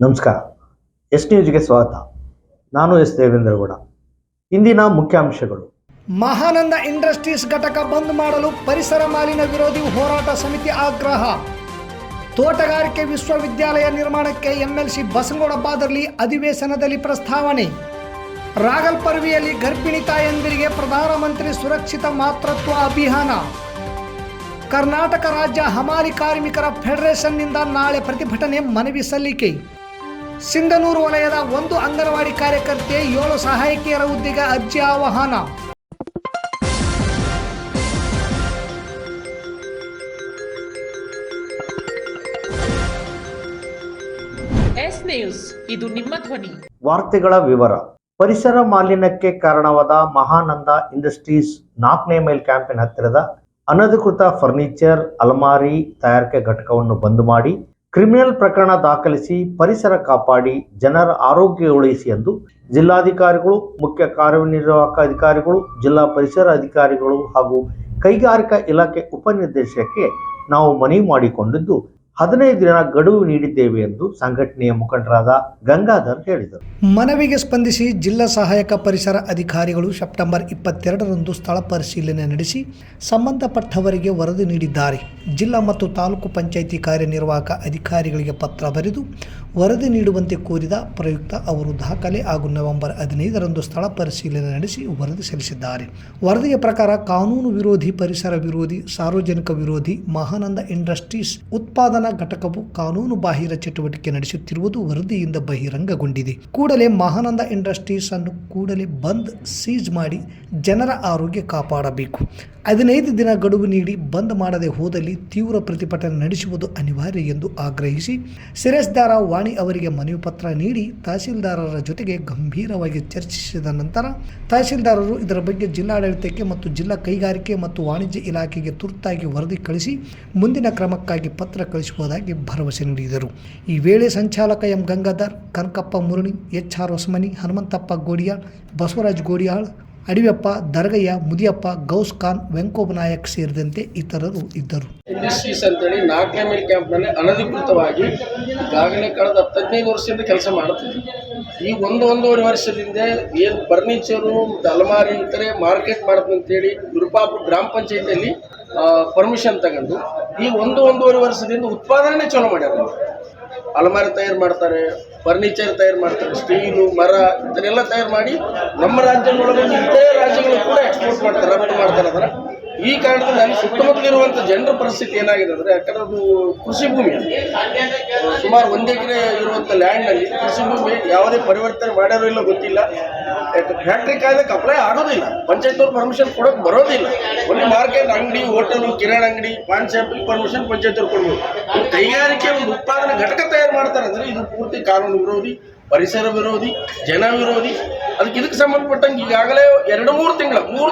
ನಮಸ್ಕಾರ. ಎಸ್ ನ್ಯೂಸ್ಗೆ ಸ್ವಾಗತ. ನಾನು ಎಸ್ ದೇವೇಂದ್ರಗೌಡ. ಇಂದಿನ ಮುಖ್ಯಾಂಶಗಳು. ಮಹಾನಂದ ಇಂಡಸ್ಟ್ರೀಸ್ ಘಟಕ ಬಂದ್ ಮಾಡಲು ಪರಿಸರ ಮಾಲಿನ್ಯ ವಿರೋಧಿ ಹೋರಾಟ ಸಮಿತಿ ಆಗ್ರಹ. ತೋಟಗಾರಿಕೆ ವಿಶ್ವವಿದ್ಯಾಲಯ ನಿರ್ಮಾಣಕ್ಕೆ ಎಂಎಲ್ಸಿ ಬಸನಗೌಡ ಬಾದರ್ಲಿ ಅಧಿವೇಶನದಲ್ಲಿ ಪ್ರಸ್ತಾವನೆ. ರಾಗಲ್ಪರ್ವಿಯಲ್ಲಿ ಗರ್ಭಿಣಿ ತಾಯಂದಿರಿಗೆ ಪ್ರಧಾನಮಂತ್ರಿ ಸುರಕ್ಷಿತ ಮಾತೃತ್ವ ಅಭಿಯಾನ. ಕರ್ನಾಟಕ ರಾಜ್ಯ ಹಮಾಲಿ ಕಾರ್ಮಿಕರ ಫೆಡರೇಷನ್ನಿಂದ ನಾಳೆ ಪ್ರತಿಭಟನೆ ಮನವಿ ಸಲ್ಲಿಕೆ. ಸಿಂಧನೂರು ವಲಯದ 1 ಅಂಗನವಾಡಿ ಕಾರ್ಯಕರ್ತೆ 7 ಸಹಾಯಕಿಯರ ಹುದ್ದೆಗೆ ಅರ್ಜಿ ಆಹ್ವಾನ. ಎಸ್ ನ್ಯೂಸ್, ಇದು ನಿಮ್ಮ ಧ್ವನಿ. ವಾರ್ತೆಗಳ ವಿವರ. ಪರಿಸರ ಮಾಲಿನ್ಯಕ್ಕೆ ಕಾರಣವಾದ ಮಹಾನಂದ ಇಂಡಸ್ಟ್ರೀಸ್ 4ನೇ ಮೈಲ್ ಕ್ಯಾಂಪಿನ ಹತ್ತಿರದ ಅನಧಿಕೃತ ಫರ್ನಿಚರ್ ಅಲಮಾರಿ ತಯಾರಿಕೆ ಘಟಕವನ್ನು ಬಂದ್ ಮಾಡಿ ಕ್ರಿಮಿನಲ್ ಪ್ರಕರಣ ದಾಖಲಿಸಿ ಪರಿಸರ ಕಾಪಾಡಿ ಜನರ ಆರೋಗ್ಯ ಉಳಿಸಿ ಎಂದು ಜಿಲ್ಲಾಧಿಕಾರಿಗಳು, ಮುಖ್ಯ ಕಾರ್ಯನಿರ್ವಾಹಕ ಅಧಿಕಾರಿಗಳು, ಜಿಲ್ಲಾ ಪರಿಸರ ಅಧಿಕಾರಿಗಳು ಹಾಗೂ ಕೈಗಾರಿಕಾ ಇಲಾಖೆ ಉಪನಿರ್ದೇಶಕಕ್ಕೆ ನಾವು ಮನವಿ ಮಾಡಿಕೊಂಡಿದ್ದು 15 ದಿನ ಗಡುವು ನೀಡಿದ್ದೇವೆ ಎಂದು ಸಂಘಟನೆಯ ಮುಖಂಡರಾದ ಗಂಗಾಧರ್ ಹೇಳಿದರು. ಮನವಿಗೆ ಸ್ಪಂದಿಸಿ ಜಿಲ್ಲಾ ಸಹಾಯಕ ಪರಿಸರ ಅಧಿಕಾರಿಗಳು ಸೆಪ್ಟೆಂಬರ್ 22ರಂದು ಸ್ಥಳ ಪರಿಶೀಲನೆ ನಡೆಸಿ ಸಂಬಂಧಪಟ್ಟವರಿಗೆ ವರದಿ ನೀಡಿದ್ದಾರೆ. ಜಿಲ್ಲಾ ಮತ್ತು ತಾಲೂಕು ಪಂಚಾಯಿತಿ ಕಾರ್ಯನಿರ್ವಾಹಕ ಅಧಿಕಾರಿಗಳಿಗೆ ಪತ್ರ ಬರೆದು ವರದಿ ನೀಡುವಂತೆ ಕೋರಿದ ಪ್ರಯುಕ್ತ ಅವರು ದಾಖಲೆ ಹಾಗೂ ನವೆಂಬರ್ 15ರಂದು ಸ್ಥಳ ಪರಿಶೀಲನೆ ನಡೆಸಿ ವರದಿ ಸಲ್ಲಿಸಿದ್ದಾರೆ. ವರದಿಯ ಪ್ರಕಾರ ಕಾನೂನು ವಿರೋಧಿ, ಪರಿಸರ ವಿರೋಧಿ, ಸಾರ್ವಜನಿಕ ವಿರೋಧಿ ಮಹಾನಂದ ಇಂಡಸ್ಟ್ರೀಸ್ ಉತ್ಪಾದನಾ ಘಟಕವು ಕಾನೂನು ಬಾಹಿರ ಚಟುವಟಿಕೆ ನಡೆಸುತ್ತಿರುವುದು ವರದಿಯಿಂದ ಬಹಿರಂಗಗೊಂಡಿದೆ. ಕೂಡಲೇ ಮಹಾನಂದ ಇಂಡಸ್ಟ್ರೀಸ್ ಅನ್ನು ಕೂಡಲೇ ಬಂದ್ ಸೀಜ್ ಮಾಡಿ ಜನರ ಆರೋಗ್ಯ ಕಾಪಾಡಬೇಕು. 15 ದಿನ ಗಡುವು ನೀಡಿ ಬಂದ್ ಮಾಡದೆ ಹೋದಲ್ಲಿ ತೀವ್ರ ಪ್ರತಿಭಟನೆ ನಡೆಸುವುದು ಅನಿವಾರ್ಯ ಎಂದು ಆಗ್ರಹಿಸಿ ಸಿರಸ್ದಾರ ವಾಣಿ ಅವರಿಗೆ ಮನವಿ ಪತ್ರ ನೀಡಿ ತಹಸೀಲ್ದಾರರ ಜೊತೆಗೆ ಗಂಭೀರವಾಗಿ ಚರ್ಚಿಸಿದ ನಂತರ ತಹಸೀಲ್ದಾರರು ಇದರ ಬಗ್ಗೆ ಜಿಲ್ಲಾಡಳಿತಕ್ಕೆ ಮತ್ತು ಜಿಲ್ಲಾ ಕೈಗಾರಿಕೆ ಮತ್ತು ವಾಣಿಜ್ಯ ಇಲಾಖೆಗೆ ತುರ್ತಾಗಿ ವರದಿ ಕಳಿಸಿ ಮುಂದಿನ ಕ್ರಮಕ್ಕಾಗಿ ಪತ್ರ ಕಳಿಸುವುದಾಗಿ ಭರವಸೆ ನೀಡಿದರು. ಈ ವೇಳೆ ಸಂಚಾಲಕ ಎಂ ಗಂಗಾಧರ್, ಕನಕಪ್ಪ ಮುರುಣಿ, HR ಹೊಸಮನಿ, ಹನುಮಂತಪ್ಪ ಗೋಡಿಯಾಳ್, ಬಸವರಾಜ್ ಗೋಡಿಯಾಳ್, ಅಡಿವೆಪ್ಪ, ದರ್ಗಯ್ಯ, ಮುದಿಯಪ್ಪ, ಗೌಸ್ ಖಾನ್, ವೆಂಕೋಬ ನಾಯಕ್ ಸೇರಿದಂತೆ ಇತರರು ಇದ್ದರು. ಇಂಡಸ್ಟ್ರೀಸ್ ಅಂತೇಳಿ 4ನೇ ಮೈಲ್ ಕ್ಯಾಂಪ್ನಲ್ಲಿ ಅನಧಿಕೃತವಾಗಿ ಈಗಾಗಲೇ ಕಳೆದ 15 ವರ್ಷದಿಂದ ಕೆಲಸ ಮಾಡುತ್ತಿದೆ. ಈ 1-1.5 ವರ್ಷದಿಂದ ಏನು ಫರ್ನಿಚರು ಮತ್ತು ಅಲಮಾರಿ ಇತರೆ ಮಾರ್ಕೆಟ್ ಮಾಡುತ್ತೆ ಅಂತೇಳಿ ಗುರುಪಾಪುರ ಗ್ರಾಮ ಪಂಚಾಯಿತಿಯಲ್ಲಿ ಪರ್ಮಿಷನ್ ತಗೊಂಡು ಈ 1-1.5 ವರ್ಷದಿಂದ ಉತ್ಪಾದನೆ ಚಾಲೂ ಮಾಡ್ಯಾರ. ಅಲಮಾರಿ ತಯಾರು ಮಾಡ್ತಾರೆ, ಫರ್ನಿಚರ್ ತಯಾರು ಮಾಡ್ತಾರೆ, ಸ್ಟೀಲು, ಮರ ಇದನ್ನೆಲ್ಲ ತಯಾರು ಮಾಡಿ ನಮ್ಮ ರಾಜ್ಯದೊಳಗೆ ಇತರೆ ರಾಜ್ಯಗಳು ಕೂಡ ಎಕ್ಸ್ಪೋರ್ಟ್ ಮಾಡ್ತಾರೆ, ರಫ್ತು ಮಾಡ್ತಾರೆ. ಅದನ್ನು ಈ ಕಾರಣದಿಂದ ಅಲ್ಲಿ ಸುತ್ತಮುತ್ತಲಿರುವಂಥ ಜನರ ಪರಿಸ್ಥಿತಿ ಏನಾಗಿದೆ ಅಂದರೆ, ಯಾಕಂದರೆ ಅದು ಕೃಷಿ ಭೂಮಿ, ಸುಮಾರು 1 ಎಕರೆ ಇರುವಂಥ ಲ್ಯಾಂಡ್ನಲ್ಲಿ ಕೃಷಿ ಭೂಮಿ ಯಾವುದೇ ಪರಿವರ್ತನೆ ಮಾಡ್ಯಾರೋ ಇಲ್ಲ ಗೊತ್ತಿಲ್ಲ. ಯಾಕೆ ಫ್ಯಾಕ್ಟ್ರಿ ಕಾಯ್ದಕ್ಕೆ ಅಪ್ಲೈ ಆಗೋದಿಲ್ಲ, ಪಂಚಾಯತ್ನವ್ರು ಪರ್ಮಿಷನ್ ಕೊಡೋಕೆ ಬರೋದಿಲ್ಲ. ಒಂದು ಮಾರ್ಕೆಟ್, ಅಂಗಡಿ, ಹೋಟೆಲು, ಕಿರಾಣಿ ಅಂಗಡಿ, ಪಾನ್ ಶಾಪಿಗೆ ಪರ್ಮಿಷನ್ ಪಂಚಾಯತ್ನವ್ರು ಕೊಡ್ಬೋದು. ಕೈಗಾರಿಕೆ ಒಂದು ಉತ್ಪಾದನಾ ಘಟಕ ತಯಾರು ಮಾಡ್ತಾರೆ ಅಂದರೆ ಇದು ಪೂರ್ತಿ ಕಾನೂನು ವಿರೋಧಿ, ಪರಿಸರ ವಿರೋಧಿ, ಜನ ವಿರೋಧಿ. ಇದಕ್ಕೆ ಸಂಬಂಧಪಟ್ಟಂಗೆ ಈಗಾಗಲೇ 3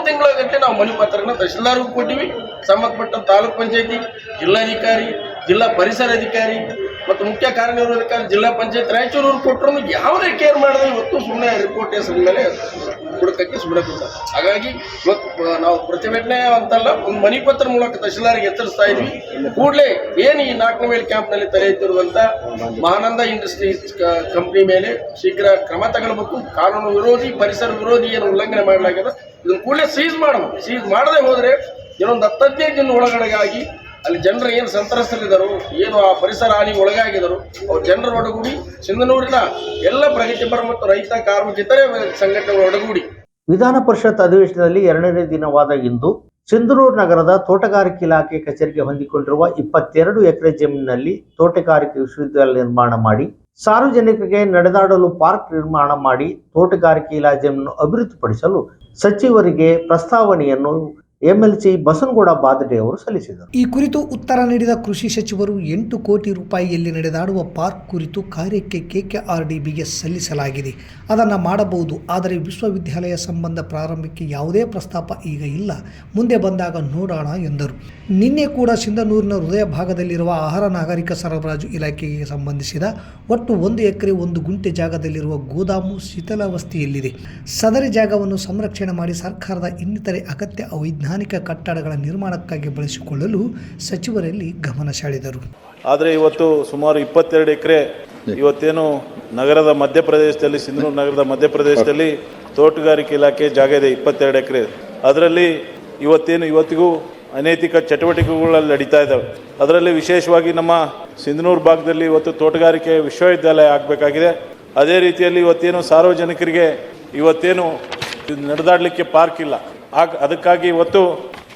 ತಿಂಗಳ ಗಂಟೆ ನಾವು ಮನವಿ ಪತ್ರನ ತಹಶೀಲ್ದಾರ್ಗೂ ಕೊಟ್ಟಿವಿ. ಸಂಬಂಧಪಟ್ಟ ತಾಲೂಕು ಪಂಚಾಯತಿ, ಜಿಲ್ಲಾಧಿಕಾರಿ, ಜಿಲ್ಲಾ ಪರಿಸರ ಅಧಿಕಾರಿ ಮತ್ತು ಮುಖ್ಯ ಕಾರ್ಯನಿರ್ವಾಹಕ ಜಿಲ್ಲಾ ಪಂಚಾಯತ್ ರಾಯಚೂರು ಕೊಟ್ಟರು ಯಾವುದೇ ಕೇರ್ ಮಾಡಿದ್ರೆ ಇವತ್ತು ಸುಮ್ಮನೆ ರಿಪೋರ್ಟ್ ಹೆಸರ ಮೇಲೆ ಹುಡುಕಕ್ಕೆ ಸುಮ್ಮನೆ ಕೊಡ್ತಾರೆ. ಹಾಗಾಗಿ ಇವತ್ತು ನಾವು ಪ್ರತಿಭಟನೆ ಅಂತಲ್ಲ, ಒಂದು ಮನವಿ ಪತ್ರ ಮೂಲಕ ತಹಶೀಲ್ದಾರ್ಗೆ ಎಚ್ಚರಿಸ್ತಾ ಇದ್ವಿ. ಕೂಡಲೇ ಏನು ಈ 4ನೇ ಮೈಲ್ ಕ್ಯಾಂಪ್ನಲ್ಲಿ ತಲೆ ಎತ್ತಿರುವಂಥ ಮಹಾನಂದ ಇಂಡಸ್ಟ್ರೀಸ್ ಕಂಪ್ನಿ ಮೇಲೆ ಶೀಘ್ರ ಕ್ರಮ ತಗೊಳ್ಬೇಕು. ಕಾನೂನು ವಿರೋಧಿ, ಪರಿಸರ ವಿರೋಧಿ ಏನು ಉಲ್ಲಂಘನೆ ಮಾಡಲಾಗಿದೆ ಇದನ್ನು ಕೂಡಲೇ ಸೀಸ್ ಮಾಡಬೇಕು. ಸೀಸ್ ಮಾಡದೆ ಹೋದರೆ ಇನ್ನೊಂದು 10-15 ದಿನ ಒಳಗಡೆಗಾಗಿ ಅಲ್ಲಿ ಜನರು ಏನು ಸಂತ್ರಸ್ತರಿದ್ದರು, ಏನು ಆ ಪರಿಸರ ಹಾನಿ ಒಳಗಾಗಿದ್ದರು, ಅವ್ರ ಜನರ ಒಡಗೂಡಿ ಸಿಂಧನೂರಿನ ಎಲ್ಲ ಪ್ರಗತಿಪರ ಮತ್ತು ರೈತ, ಕಾರ್ಮಿಕ, ಇತರೆ ಸಂಘಟನೆಗಳ ಒಡಗೂಡಿ ವಿಧಾನ ಪರಿಷತ್ ಅಧಿವೇಶನದಲ್ಲಿ 2ನೇ ದಿನವಾದ ಇಂದು ಸಿಂಧನೂರು ನಗರದ ತೋಟಗಾರಿಕೆ ಇಲಾಖೆ ಕಚೇರಿಗೆ ಹೊಂದಿಕೊಂಡಿರುವ 22 ಎಕರೆ ಜಮೀನಿನಲ್ಲಿ ತೋಟಗಾರಿಕೆ ವಿಶ್ವವಿದ್ಯಾಲಯ ನಿರ್ಮಾಣ ಮಾಡಿ ಸಾರ್ವಜನಿಕರಿಗೆ ನಡೆದಾಡಲು ಪಾರ್ಕ್ ನಿರ್ಮಾಣ ಮಾಡಿ ತೋಟಗಾರಿಕೆ ಇಲಾಖೆಯನ್ನು ಅಭಿವೃದ್ಧಿಪಡಿಸಲು ಸಚಿವರಿಗೆ ಪ್ರಸ್ತಾವನೆಯನ್ನು ಎಂಎಲ್ಸಿ ಬಸನಗೌಡ ಬಾದರ್ಲಿ ಅವರು ಸಲ್ಲಿಸಿದರು. ಈ ಕುರಿತು ಉತ್ತರ ನೀಡಿದ ಕೃಷಿ ಸಚಿವರು 8 ಕೋಟಿ ರೂಪಾಯಿಯಲ್ಲಿ ನಡೆದಾಡುವ ಪಾರ್ಕ್ ಕುರಿತು ಕಾರ್ಯಕ್ಕೆ KKRDBಗೆ ಸಲ್ಲಿಸಲಾಗಿದೆ. ಅದನ್ನು ಮಾಡಬಹುದು, ಆದರೆ ವಿಶ್ವವಿದ್ಯಾಲಯ ಸಂಬಂಧ ಪ್ರಾರಂಭಕ್ಕೆ ಯಾವುದೇ ಪ್ರಸ್ತಾಪ ಈಗ ಇಲ್ಲ, ಮುಂದೆ ಬಂದಾಗ ನೋಡೋಣ ಎಂದರು. ನಿನ್ನೆ ಕೂಡ ಸಿಂಧನೂರಿನ ಹೃದಯ ಭಾಗದಲ್ಲಿರುವ ಆಹಾರ ನಾಗರಿಕ ಸರಬರಾಜು ಇಲಾಖೆಗೆ ಸಂಬಂಧಿಸಿದ ಒಟ್ಟು 1 ಎಕರೆ 1 ಗುಂಟೆ ಜಾಗದಲ್ಲಿರುವ ಗೋದಾಮು ಶಿಥಿಲಾವಸ್ಥೆಯಲ್ಲಿದೆ. ಸದರಿ ಜಾಗವನ್ನು ಸಂರಕ್ಷಣೆ ಮಾಡಿ ಸರ್ಕಾರದ ಇನ್ನಿತರೆ ಅಗತ್ಯ ಅವೈಜ್ಞಾನಿಕ ಕಟ್ಟಡಗಳ ನಿರ್ಮಾಣಕ್ಕಾಗಿ ಬಳಸಿಕೊಳ್ಳಲು ಸಚಿವರಲ್ಲಿ ಗಮನ ಸೆಳೆದರು. ಆದರೆ ಇವತ್ತು ಸುಮಾರು 22 ಎಕರೆ ಇವತ್ತೇನು ನಗರದ ಮಧ್ಯಪ್ರದೇಶದಲ್ಲಿ ಸಿಂಧನೂರು ನಗರದ ಮಧ್ಯಪ್ರದೇಶದಲ್ಲಿ ತೋಟಗಾರಿಕೆ ಇಲಾಖೆ ಜಾಗ ಇದೆ 22 ಎಕರೆ. ಅದರಲ್ಲಿ ಇವತ್ತಿಗೂ ಅನೈತಿಕ ಚಟುವಟಿಕೆಗಳಲ್ಲಿ ನಡೀತಾ ಇದ್ದಾವೆ. ಅದರಲ್ಲಿ ವಿಶೇಷವಾಗಿ ನಮ್ಮ ಸಿಂಧನೂರು ಭಾಗದಲ್ಲಿ ಇವತ್ತು ತೋಟಗಾರಿಕೆ ವಿಶ್ವವಿದ್ಯಾಲಯ ಆಗಬೇಕಾಗಿದೆ. ಅದೇ ರೀತಿಯಲ್ಲಿ ಇವತ್ತೇನು ಸಾರ್ವಜನಿಕರಿಗೆ ನಡೆದಾಡಲಿಕ್ಕೆ ಪಾರ್ಕ್ ಇಲ್ಲ, ಅದಕ್ಕಾಗಿ ಇವತ್ತು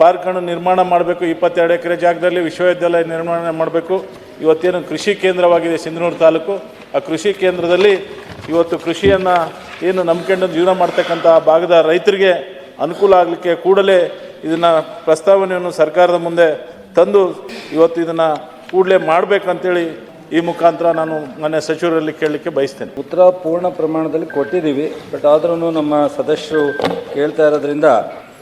ಪಾರ್ಕನ್ನು ನಿರ್ಮಾಣ ಮಾಡಬೇಕು. 22 ಎಕರೆ ಜಾಗದಲ್ಲಿ ವಿಶ್ವವಿದ್ಯಾಲಯ ನಿರ್ಮಾಣ ಮಾಡಬೇಕು. ಇವತ್ತೇನು ಕೃಷಿ ಕೇಂದ್ರವಾಗಿದೆ ಸಿಂಧನೂರು ತಾಲೂಕು, ಆ ಕೃಷಿ ಕೇಂದ್ರದಲ್ಲಿ ಇವತ್ತು ಕೃಷಿಯನ್ನು ಏನು ನಂಬಿಕೊಂಡು ಜೀವನ ಮಾಡ್ತಕ್ಕಂಥ ಭಾಗದ ರೈತರಿಗೆ ಅನುಕೂಲ ಆಗಲಿಕ್ಕೆ ಕೂಡಲೇ ಇದನ್ನು ಪ್ರಸ್ತಾವನೆಯನ್ನು ಸರ್ಕಾರದ ಮುಂದೆ ತಂದು ಇವತ್ತು ಇದನ್ನು ಕೂಡಲೇ ಮಾಡಬೇಕಂತೇಳಿ ಈ ಮುಖಾಂತರ ನಾನು ಮನೆ ಸಚಿವರಲ್ಲಿ ಕೇಳಲಿಕ್ಕೆ ಬಯಸ್ತೇನೆ. ಉತ್ತರ ಪೂರ್ಣ ಪ್ರಮಾಣದಲ್ಲಿ ಕೊಟ್ಟಿದ್ದೀವಿ, ಬಟ್ ಆದ್ರೂ ನಮ್ಮ ಸದಸ್ಯರು ಕೇಳ್ತಾ ಇರೋದ್ರಿಂದ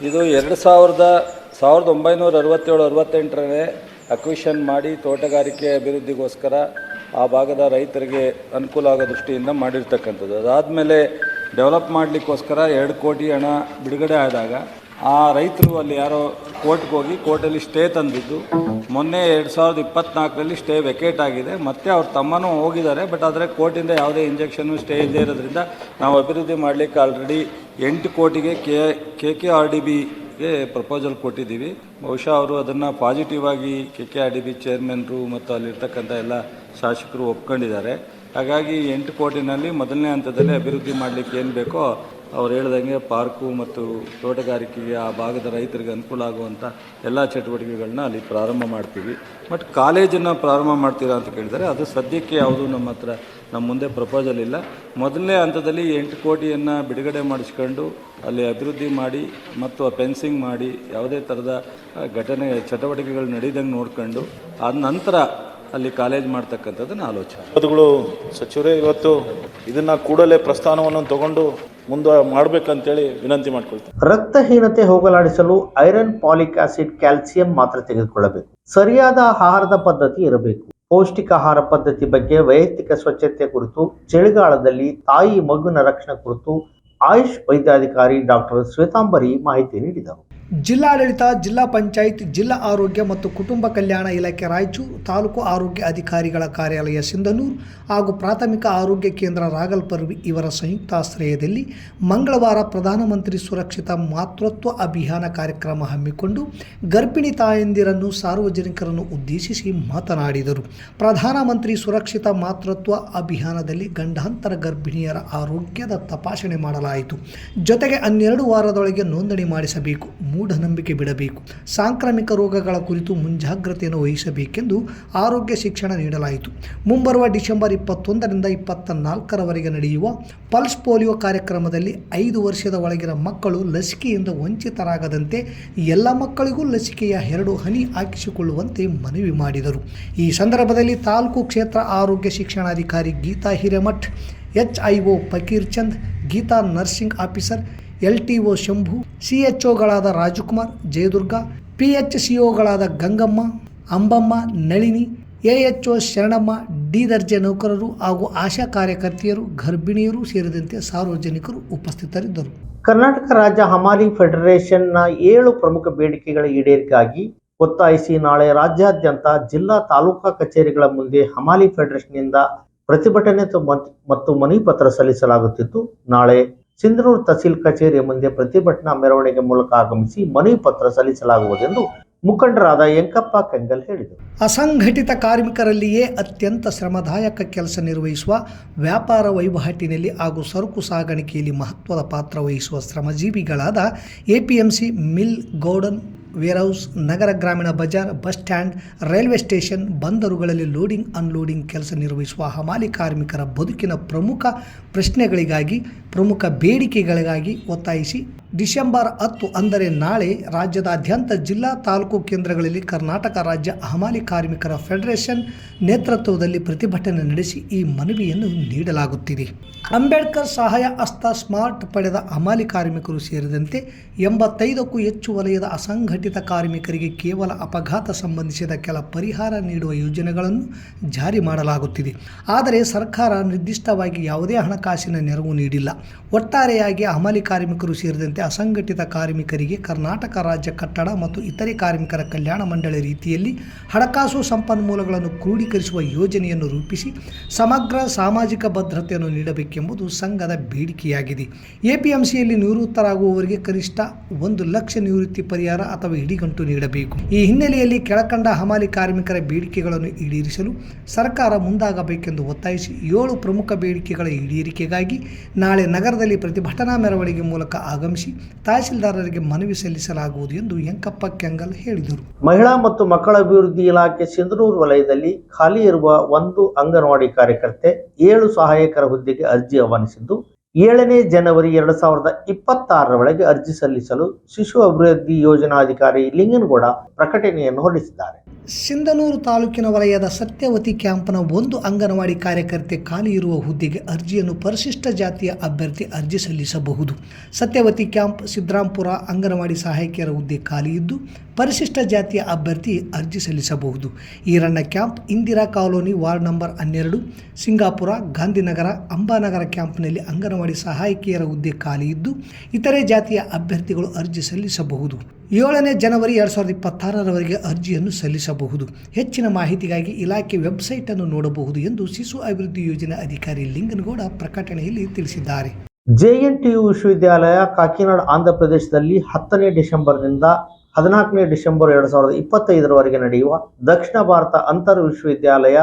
ಇದು 1967-68ರಲ್ಲಿ ಅಕ್ವಿಷನ್ ಮಾಡಿ ತೋಟಗಾರಿಕೆ ಅಭಿವೃದ್ಧಿಗೋಸ್ಕರ ಆ ಭಾಗದ ರೈತರಿಗೆ ಅನುಕೂಲ ಆಗೋ ದೃಷ್ಟಿಯಿಂದ ಮಾಡಿರ್ತಕ್ಕಂಥದ್ದು. ಅದಾದಮೇಲೆ ಡೆವಲಪ್ ಮಾಡಲಿಕ್ಕೋಸ್ಕರ 2 ಕೋಟಿ ಹಣ ಬಿಡುಗಡೆ ಆದಾಗ ಆ ರೈತರು ಅಲ್ಲಿ ಯಾರೋ ಕೋರ್ಟ್ಗೆ ಹೋಗಿ ಕೋರ್ಟಲ್ಲಿ ಸ್ಟೇ ತಂದಿದ್ದು. ಮೊನ್ನೆ 2024ರಲ್ಲಿ ಸ್ಟೇ ವೆಕೇಟ್ ಆಗಿದೆ. ಮತ್ತೆ ಅವ್ರ ತಮ್ಮನೂ ಹೋಗಿದ್ದಾರೆ, ಬಟ್ ಆದರೆ ಕೋರ್ಟಿಂದ ಯಾವುದೇ ಇಂಜೆಕ್ಷನ್ನು ಸ್ಟೇ ಇಲ್ಲದೆ ಇರೋದ್ರಿಂದ ನಾವು ಅಭಿವೃದ್ಧಿ ಮಾಡಲಿಕ್ಕೆ ಆಲ್ರೆಡಿ 8 ಕೋಟಿಗೆ KKRDBಗೆ ಪ್ರಪೋಸಲ್ ಕೊಟ್ಟಿದ್ದೀವಿ. ಬಹುಶಃ ಅವರು ಅದನ್ನು ಪಾಸಿಟಿವ್ ಆಗಿ KKRDB ಚೇರ್ಮನ್ರು ಮತ್ತು ಅಲ್ಲಿರ್ತಕ್ಕಂಥ ಎಲ್ಲ ಶಾಸಕರು ಒಪ್ಕೊಂಡಿದ್ದಾರೆ. ಹಾಗಾಗಿ 8 ಕೋಟಿನಲ್ಲಿ ಮೊದಲನೇ ಹಂತದಲ್ಲಿ ಅಭಿವೃದ್ಧಿ ಮಾಡಲಿಕ್ಕೆ ಏನು ಬೇಕೋ ಅವ್ರು ಹೇಳ್ದಂಗೆ ಪಾರ್ಕು ಮತ್ತು ತೋಟಗಾರಿಕೆಗೆ ಆ ಭಾಗದ ರೈತರಿಗೆ ಅನುಕೂಲ ಆಗುವಂಥ ಎಲ್ಲ ಚಟುವಟಿಕೆಗಳನ್ನ ಅಲ್ಲಿ ಪ್ರಾರಂಭ ಮಾಡ್ತೀವಿ. ಬಟ್ ಕಾಲೇಜನ್ನು ಪ್ರಾರಂಭ ಮಾಡ್ತೀರಾ ಅಂತ ಕೇಳಿದರೆ ಅದು ಸದ್ಯಕ್ಕೆ ಯಾವುದು ನಮ್ಮ ಮುಂದೆ ಪ್ರಪೋಸಲ್ ಇಲ್ಲ. ಮೊದಲನೇ ಹಂತದಲ್ಲಿ 8 ಕೋಟಿಯನ್ನು ಬಿಡುಗಡೆ ಮಾಡಿಸ್ಕೊಂಡು ಅಲ್ಲಿ ಅಭಿವೃದ್ಧಿ ಮಾಡಿ ಮತ್ತು ಫೆನ್ಸಿಂಗ್ ಮಾಡಿ ಯಾವುದೇ ಥರದ ಚಟುವಟಿಕೆಗಳು ನಡೀದಂಗೆ ನೋಡ್ಕೊಂಡು ಆದ ನಂತರ ಅಲ್ಲಿ ಕಾಲೇಜ್ ಮಾಡ್ತಕ್ಕಂಥದ್ದನ್ನ ಆಲೋಚನೆ. ಸಚಿವರೇ, ಇವತ್ತು ಇದನ್ನು ಕೂಡಲೇ ಪ್ರಸ್ಥಾನವನ್ನು ತಗೊಂಡು ಮುಂದೆ ಮಾಡಬೇಕಂತೇಳಿ ವಿನಂತಿ ಮಾಡ್ಕೊಳ್ತೀನಿ. ರಕ್ತಹೀನತೆ ಹೋಗಲಾಡಿಸಲು ಐರನ್, ಪಾಲಿಕ್ ಆಸಿಡ್, ಕ್ಯಾಲ್ಸಿಯಂ ಮಾತ್ರೆ ತೆಗೆದುಕೊಳ್ಳಬೇಕು. ಸರಿಯಾದ ಆಹಾರದ ಪದ್ಧತಿ ಇರಬೇಕು. ಪೌಷ್ಟಿಕ ಆಹಾರ ಪದ್ಧತಿ ಬಗ್ಗೆ ವೈಯಕ್ತಿಕ ಸ್ವಚ್ಛತೆ ಕುರಿತು, ಚಳಿಗಾಲದಲ್ಲಿ ತಾಯಿ ಮಗುವಿನ ರಕ್ಷಣೆ ಕುರಿತು ಆಯುಷ್ ವೈದ್ಯಾಧಿಕಾರಿ ಡಾಕ್ಟರ್ ಶ್ವೇತಾಂಬರಿ ಮಾಹಿತಿ ನೀಡಿದರು. ಜಿಲ್ಲಾಡಳಿತ, ಜಿಲ್ಲಾ ಪಂಚಾಯತ್, ಜಿಲ್ಲಾ ಆರೋಗ್ಯ ಮತ್ತು ಕುಟುಂಬ ಕಲ್ಯಾಣ ಇಲಾಖೆ ರಾಯಚೂರು, ತಾಲೂಕು ಆರೋಗ್ಯ ಅಧಿಕಾರಿಗಳ ಕಾರ್ಯಾಲಯ ಸಿಂಧನೂರು ಹಾಗೂ ಪ್ರಾಥಮಿಕ ಆರೋಗ್ಯ ಕೇಂದ್ರ ರಾಗಲ್ಪರ್ವಿ ಇವರ ಸಂಯುಕ್ತಾಶ್ರಯದಲ್ಲಿ ಮಂಗಳವಾರ ಪ್ರಧಾನಮಂತ್ರಿ ಸುರಕ್ಷಿತ ಮಾತೃತ್ವ ಅಭಿಯಾನ ಕಾರ್ಯಕ್ರಮ ಹಮ್ಮಿಕೊಂಡು ಗರ್ಭಿಣಿ ತಾಯಂದಿರನ್ನು ಸಾರ್ವಜನಿಕರನ್ನು ಉದ್ದೇಶಿಸಿ ಮಾತನಾಡಿದರು. ಪ್ರಧಾನಮಂತ್ರಿ ಸುರಕ್ಷಿತ ಮಾತೃತ್ವ ಅಭಿಯಾನದಲ್ಲಿ ಗಂಡಾಂತರ ಗರ್ಭಿಣಿಯರ ಆರೋಗ್ಯದ ತಪಾಸಣೆ ಮಾಡಲಾಯಿತು. ಜೊತೆಗೆ 12 ವಾರದೊಳಗೆ ನೋಂದಣಿ ಮಾಡಿಸಬೇಕು, ಮೂಢನಂಬಿಕೆ ಬಿಡಬೇಕು, ಸಾಂಕ್ರಾಮಿಕ ರೋಗಗಳ ಕುರಿತು ಮುಂಜಾಗ್ರತೆಯನ್ನು ವಹಿಸಬೇಕೆಂದು ಆರೋಗ್ಯ ಶಿಕ್ಷಣ ನೀಡಲಾಯಿತು. ಮುಂಬರುವ ಡಿಸೆಂಬರ್ 21ರಿಂದ 24ರವರೆಗೆ ನಡೆಯುವ ಪಲ್ಸ್ ಪೋಲಿಯೋ ಕಾರ್ಯಕ್ರಮದಲ್ಲಿ 5 ವರ್ಷದ ಒಳಗಿನ ಮಕ್ಕಳು ಲಸಿಕೆಯಿಂದ ವಂಚಿತರಾಗದಂತೆ ಎಲ್ಲ ಮಕ್ಕಳಿಗೂ ಲಸಿಕೆಯ 2 ಹನಿ ಹಾಕಿಸಿಕೊಳ್ಳುವಂತೆ ಮನವಿ ಮಾಡಿದರು. ಈ ಸಂದರ್ಭದಲ್ಲಿ ತಾಲೂಕು ಕ್ಷೇತ್ರ ಆರೋಗ್ಯ ಶಿಕ್ಷಣಾಧಿಕಾರಿ Geetha Hiremath, HIO Fakir Chand, Geetha nursing officer LTO Shambhu, CHOಗಳಾದ ರಾಜಕುಮಾರ್, ಜಯದುರ್ಗ, PHCOಗಳಾದ ಗಂಗಮ್ಮ, ಅಂಬಮ್ಮ, ನಳಿನಿ, AHO ಶರಣಮ್ಮ, D ದರ್ಜೆ ನೌಕರರು ಹಾಗೂ ಆಶಾ ಕಾರ್ಯಕರ್ತೆಯರು, ಗರ್ಭಿಣಿಯರು ಸೇರಿದಂತೆ ಸಾರ್ವಜನಿಕರು ಉಪಸ್ಥಿತರಿದ್ದರು. ಕರ್ನಾಟಕ ರಾಜ್ಯ ಹಮಾಲಿ ಫೆಡರೇಷನ್ನ 7 ಪ್ರಮುಖ ಬೇಡಿಕೆಗಳ ಈಡೇರಿಕೆಗಾಗಿ ಒತ್ತಾಯಿಸಿ ನಾಳೆ ರಾಜ್ಯಾದ್ಯಂತ ಜಿಲ್ಲಾ ತಾಲೂಕಾ ಕಚೇರಿಗಳ ಮುಂದೆ ಹಮಾಲಿ ಫೆಡರೇಷನ್ನಿಂದ ಪ್ರತಿಭಟನೆ ಮತ್ತು ಮನವಿ ಪತ್ರ ಸಲ್ಲಿಸಲಾಗುತ್ತಿದ್ದು, ನಾಳೆ ಸಿಂಧನೂರು ತಹಸೀಲ್ ಕಚೇರಿಯ ಮುಂದೆ ಪ್ರತಿಭಟನಾ ಮೆರವಣಿಗೆ ಮೂಲಕ ಆಗಮಿಸಿ ಮನವಿ ಪತ್ರ ಸಲ್ಲಿಸಲಾಗುವುದೆಂದು ಮುಖಂಡರಾದ ಯಂಕಪ್ಪ ಕೆಂಗಲ್ ಹೇಳಿದರು. ಅಸಂಘಟಿತ ಕಾರ್ಮಿಕರಲ್ಲಿಯೇ ಅತ್ಯಂತ ಶ್ರಮದಾಯಕ ಕೆಲಸ ನಿರ್ವಹಿಸುವ, ವ್ಯಾಪಾರ ವಹಿವಾಟಿನಲ್ಲಿ ಹಾಗೂ ಸರಕು ಸಾಗಾಣಿಕೆಯಲ್ಲಿ ಮಹತ್ವದ ಪಾತ್ರ ವಹಿಸುವ ಶ್ರಮಜೀವಿಗಳಾದ APMC, ಮಿಲ್, ಗೌಡನ್, ವೇರ್ಹೌಸ್, ನಗರ ಗ್ರಾಮೀಣ ಬಜಾರ್, ಬಸ್ ಸ್ಟ್ಯಾಂಡ್, ರೈಲ್ವೆ ಸ್ಟೇಷನ್, ಬಂದರುಗಳಲ್ಲಿ ಲೋಡಿಂಗ್ ಅನ್ಲೋಡಿಂಗ್ ಕೆಲಸ ನಿರ್ವಹಿಸುವ ಹಮಾಲಿ ಕಾರ್ಮಿಕರ ಬದುಕಿನ ಪ್ರಮುಖ ಪ್ರಶ್ನೆಗಳಿಗಾಗಿ, ಪ್ರಮುಖ ಬೇಡಿಕೆಗಳಿಗಾಗಿ ಒತ್ತಾಯಿಸಿ ಡಿಸೆಂಬರ್ 10 ಅಂದರೆ ನಾಳೆ ರಾಜ್ಯದಾದ್ಯಂತ ಜಿಲ್ಲಾ ತಾಲೂಕು ಕೇಂದ್ರಗಳಲ್ಲಿ ಕರ್ನಾಟಕ ರಾಜ್ಯ ಹಮಾಲಿ ಕಾರ್ಮಿಕರ ಫೆಡರೇಷನ್ ನೇತೃತ್ವದಲ್ಲಿ ಪ್ರತಿಭಟನೆ ನಡೆಸಿ ಈ ಮನವಿಯನ್ನು ನೀಡಲಾಗುತ್ತಿದೆ. ಅಂಬೇಡ್ಕರ್ ಸಹಾಯ ಹಸ್ತ ಸ್ಮಾರ್ಟ್ ಪಡೆದ ಹಮಾಲಿ ಕಾರ್ಮಿಕರು ಸೇರಿದಂತೆ 85ಕ್ಕೂ ಹೆಚ್ಚು ವಲಯದ ಅಸಂಘಟಿತ ಅಸಂಘಟಿತ ಕಾರ್ಮಿಕರಿಗೆ ಕೇವಲ ಅಪಘಾತ ಸಂಬಂಧಿಸಿದ ಕೆಲ ಪರಿಹಾರ ನೀಡುವ ಯೋಜನೆಗಳನ್ನು ಜಾರಿ ಮಾಡಲಾಗುತ್ತಿದೆ. ಆದರೆ ಸರ್ಕಾರ ನಿರ್ದಿಷ್ಟವಾಗಿ ಯಾವುದೇ ಹಣಕಾಸಿನ ನೆರವು ನೀಡಿಲ್ಲ. ಒಟ್ಟಾರೆಯಾಗಿ ಹಮಾಲಿ ಕಾರ್ಮಿಕರು ಸೇರಿದಂತೆ ಅಸಂಘಟಿತ ಕಾರ್ಮಿಕರಿಗೆ ಕರ್ನಾಟಕ ರಾಜ್ಯ ಕಟ್ಟಡ ಮತ್ತು ಇತರೆ ಕಾರ್ಮಿಕರ ಕಲ್ಯಾಣ ಮಂಡಳಿ ರೀತಿಯಲ್ಲಿ ಹಣಕಾಸು ಸಂಪನ್ಮೂಲಗಳನ್ನು ಕ್ರೋಢೀಕರಿಸುವ ಯೋಜನೆಯನ್ನು ರೂಪಿಸಿ ಸಮಗ್ರ ಸಾಮಾಜಿಕ ಭದ್ರತೆಯನ್ನು ನೀಡಬೇಕೆಂಬುದು ಸಂಘದ ಬೇಡಿಕೆಯಾಗಿದೆ. ಎಪಿಎಂಸಿಯಲ್ಲಿ ನಿವೃತ್ತರಾಗುವವರಿಗೆ ಕನಿಷ್ಠ 1 ಲಕ್ಷ ನಿವೃತ್ತಿ ಪರಿಹಾರ ಅಥವಾ ಇಡಿಗಂಟು ನೀಡಬೇಕು. ಈ ಹಿನ್ನೆಲೆಯಲ್ಲಿ ಕೆಳಕಂಡ ಹಮಾಲಿ ಕಾರ್ಮಿಕರ ಬೇಡಿಕೆಗಳನ್ನು ಈಡೇರಿಸಲು ಸರ್ಕಾರ ಮುಂದಾಗಬೇಕೆಂದು ಒತ್ತಾಯಿಸಿ 7 ಪ್ರಮುಖ ಬೇಡಿಕೆಗಳ ಈಡೇರಿಕೆಗಾಗಿ ನಾಳೆ ನಗರದಲ್ಲಿ ಪ್ರತಿಭಟನಾ ಮೆರವಣಿಗೆ ಮೂಲಕ ಆಗಮಿಸಿ ತಹಸೀಲ್ದಾರರಿಗೆ ಮನವಿ ಸಲ್ಲಿಸಲಾಗುವುದು ಎಂದು ಯಂಕಪ್ಪ ಕೆಂಗಲ್ ಹೇಳಿದರು. ಮಹಿಳಾ ಮತ್ತು ಮಕ್ಕಳ ಅಭಿವೃದ್ಧಿ ಇಲಾಖೆ ಸಿಂಧನೂರು ವಲಯದಲ್ಲಿ ಖಾಲಿ ಇರುವ 1 ಅಂಗನವಾಡಿ ಕಾರ್ಯಕರ್ತೆ 7 ಸಹಾಯಕರ ಹುದ್ದೆಗೆ ಅರ್ಜಿ ಆಹ್ವಾನಿಸಿದ್ದು 7ನೇ ಜನವರಿ 2026 ಒಳಗೆ ಅರ್ಜಿ ಸಲ್ಲಿಸಲು ಶಿಶು ಅಭಿವೃದ್ಧಿ ಯೋಜನಾಧಿಕಾರಿ ಲಿಂಗನಗೌಡ ಪ್ರಕಟಣೆಯನ್ನು ಹೊರಡಿಸಿದ್ದಾರೆ. ಸಿಂಧನೂರು ತಾಲೂಕಿನ ವಲಯದ ಸತ್ಯವತಿ ಕ್ಯಾಂಪ್ನ 1 ಅಂಗನವಾಡಿ ಕಾರ್ಯಕರ್ತೆ ಖಾಲಿ ಇರುವ ಹುದ್ದೆಗೆ ಅರ್ಜಿಯನ್ನು ಪರಿಶಿಷ್ಟ ಜಾತಿಯ ಅಭ್ಯರ್ಥಿ ಅರ್ಜಿ ಸಲ್ಲಿಸಬಹುದು. ಸತ್ಯವತಿ ಕ್ಯಾಂಪ್ ಸಿದ್ರಾಂಪುರ ಅಂಗನವಾಡಿ ಸಹಾಯಕಿಯರ ಹುದ್ದೆ ಖಾಲಿ ಇದ್ದು ಪರಿಶಿಷ್ಟ ಜಾತಿಯ ಅಭ್ಯರ್ಥಿ ಅರ್ಜಿ ಸಲ್ಲಿಸಬಹುದು. Eranna camp Indira colony ward number 12 Singapura Gandhinagar Ambanagar ಕ್ಯಾಂಪ್ನಲ್ಲಿ ಅಂಗನವಾಡಿ ಸಹಾಯಕಿಯರ ಹುದ್ದೆ ಖಾಲಿ ಇದ್ದು ಇತರೆ ಜಾತಿಯ ಅಭ್ಯರ್ಥಿಗಳು ಅರ್ಜಿ ಸಲ್ಲಿಸಬಹುದು. 7ನೇ ಜನವರಿ 2026 ಅರ್ಜಿಯನ್ನು ಸಲ್ಲಿಸಬಹುದು. ಹೆಚ್ಚಿನ ಮಾಹಿತಿಗಾಗಿ ಇಲಾಖೆ ವೆಬ್ಸೈಟ್ ಅನ್ನು ನೋಡಬಹುದು ಎಂದು ಶಿಶು ಅಭಿವೃದ್ಧಿ ಯೋಜನಾ ಅಧಿಕಾರಿ ಲಿಂಗನಗೌಡ ಪ್ರಕಟಣೆಯಲ್ಲಿ ತಿಳಿಸಿದ್ದಾರೆ. ಜೆಎನ್ಟಿಯು ವಿಶ್ವವಿದ್ಯಾಲಯ ಕಾಕಿನಾಡ ಆಂಧ್ರ ಪ್ರದೇಶದಲ್ಲಿ 10ನೇ ಡಿಸೆಂಬರ್ನಿಂದ 14ನೇ ಡಿಸೆಂಬರ್ 2025 ನಡೆಯುವ ದಕ್ಷಿಣ ಭಾರತ ಅಂತರ್ ವಿಶ್ವವಿದ್ಯಾಲಯ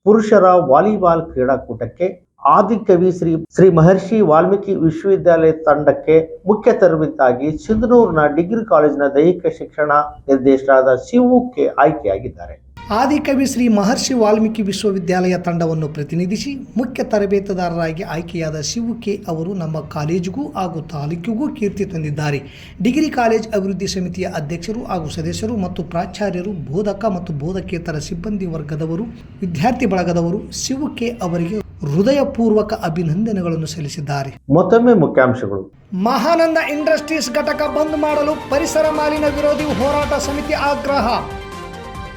ಪುರುಷರ ವಾಲಿಬಾಲ್ ಕ್ರೀಡಾಕೂಟಕ್ಕೆ ಆದಿಕವಿ ಶ್ರೀ ಮಹರ್ಷಿ ವಾಲ್ಮೀಕಿ ವಿಶ್ವವಿದ್ಯಾಲಯ ತಂಡಕ್ಕೆ ಮುಖ್ಯ ತರಬೇತಿಯಾಗಿ ಸಿಂಧನೂರಿನ ಡಿಗ್ರಿ ಕಾಲೇಜಿನ ದೈಹಿಕ ಶಿಕ್ಷಣ ನಿರ್ದೇಶಕರಾದ ಶಿವು ಕೆ ಆಯ್ಕೆಯಾಗಿದ್ದಾರೆ. ಆದಿಕವಿ ಶ್ರೀ ಮಹರ್ಷಿ ವಾಲ್ಮೀಕಿ ವಿಶ್ವವಿದ್ಯಾಲಯ ತಂಡವನ್ನು ಪ್ರತಿನಿಧಿಸಿ ಮುಖ್ಯ ತರಬೇತುದಾರರಾಗಿ ಆಯ್ಕೆಯಾದ ಶಿವು ಕೆ ಅವರು ನಮ್ಮ ಕಾಲೇಜಿಗೂ ಹಾಗೂ ತಾಲೂಕಿಗೂ ಕೀರ್ತಿ ತಂದಿದ್ದಾರೆ. ಡಿಗ್ರಿ ಕಾಲೇಜ್ ಅಭಿವೃದ್ಧಿ ಸಮಿತಿಯ ಅಧ್ಯಕ್ಷರು ಹಾಗೂ ಸದಸ್ಯರು ಮತ್ತು ಪ್ರಾಚಾರ್ಯರು, ಬೋಧಕ ಮತ್ತು ಬೋಧಕೇತರ ಸಿಬ್ಬಂದಿ ವರ್ಗದವರು, ವಿದ್ಯಾರ್ಥಿ ಬಳಗದವರು ಶಿವು ಕೆ ಅವರಿಗೆ ಹೃದಯಪೂರ್ವಕ ಅಭಿನಂದನೆಗಳನ್ನು ಸಲ್ಲಿಸಿದ್ದಾರೆ. ಮತ್ತೊಮ್ಮೆ ಮುಖ್ಯಾಂಶಗಳು. ಮಹಾನಂದ ಇಂಡಸ್ಟ್ರೀಸ್ ಘಟಕ ಬಂದ್ ಮಾಡಲು ಪರಿಸರ ಮಾಲಿನ್ಯ ವಿರೋಧಿ ಹೋರಾಟ ಸಮಿತಿ ಆಗ್ರಹ.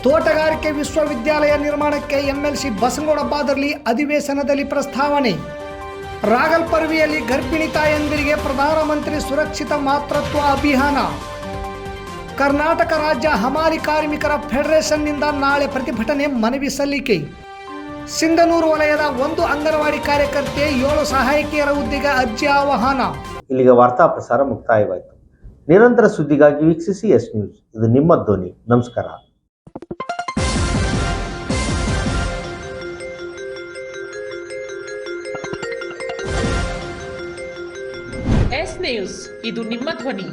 ತೋಟಗಾರಿಕೆ ವಿಶ್ವವಿದ್ಯಾಲಯ ನಿರ್ಮಾಣಕ್ಕೆ ಎಂಎಲ್ಸಿ ಬಸನಗೌಡ ಬಾದರ್ಲಿ ಅಧಿವೇಶನದಲ್ಲಿ ಪ್ರಸ್ತಾವನೆ. ರಾಗಲ್ಪರ್ವಿಯಲ್ಲಿ ಗರ್ಭಿಣಿ ತಾಯಂದಿರಿಗೆ ಪ್ರಧಾನಮಂತ್ರಿ ಸುರಕ್ಷಿತ ಮಾತೃತ್ವ ಅಭಿಯಾನ. ಕರ್ನಾಟಕ ರಾಜ್ಯ ಹಮಾಲಿ ಕಾರ್ಮಿಕರ ಫೆಡರೇಷನ್ನಿಂದ ನಾಳೆ ಪ್ರತಿಭಟನೆ ಮನವಿ ಸಲ್ಲಿಕೆ. ಸಿಂಧನೂರು ವಲಯದ 1 ಅಂಗನವಾಡಿ ಕಾರ್ಯಕರ್ತೆ 7 ಸಹಾಯಕಿಯರ ಹುದ್ದೆಗೆ ಅರ್ಜಿ ಆಹ್ವಾನ. ಇಲ್ಲಿಗೆ ವಾರ್ತಾ ಪ್ರಸಾರ ಮುಕ್ತಾಯವಾಯಿತು. ನಿರಂತರ ಸುದ್ದಿಗಾಗಿ ವೀಕ್ಷಿಸಿ ಎಸ್ ನ್ಯೂಸ್. ಇದು ನಿಮ್ಮ ಧ್ವನಿ. ನಮಸ್ಕಾರ. ಎಸ್ ನ್ಯೂಸ್, ಇದು ನಿಮ್ಮ ಧ್ವನಿ.